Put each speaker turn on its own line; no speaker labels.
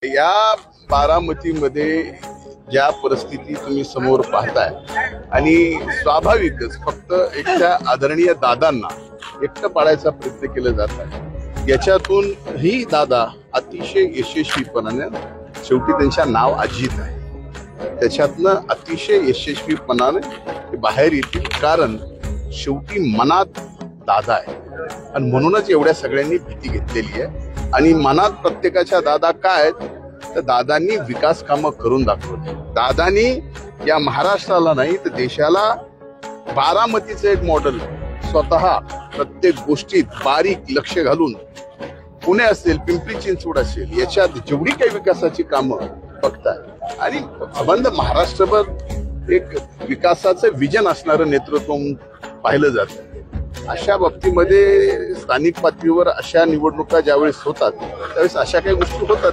या बारामतीमध्ये ज्या परिस्थिती तुम्ही समोर पाहताय आणि स्वाभाविकच फक्त एकट्या आदरणीय दादांना एकटं पाडायचा प्रयत्न केला जात आहे। याच्यातून ही दादा अतिशय यशस्वीपणाने शेवटी त्यांच्या नाव अजित आहे त्याच्यातनं अतिशय यशस्वीपणाने बाहेर येतील कारण शेवटी मनात दादा आहे आणि म्हणूनच एवढ्या सगळ्यांनी भीती घेतलेली आहे। आणि मनात प्रत्येकाच्या दादा काय आहेत तर दादांनी विकास कामं करून दाखवली। दादांनी या महाराष्ट्राला नाही तर देशाला बारामतीचं एक मॉडेल स्वतः प्रत्येक गोष्टीत बारीक लक्ष घालून पुणे असेल पिंपरी चिंचवड असेल याच्यात जेवढी काही विकासाची कामं बघताय आणि संबंध महाराष्ट्रभर एक विकासाचं विजन असणारं नेतृत्व पाहिलं जातं। अशा बाबतीमध्ये स्थानिक पातळीवर अशा निवडणुका ज्यावेळेस होतात त्यावेळेस अशा काही गोष्टी होतात।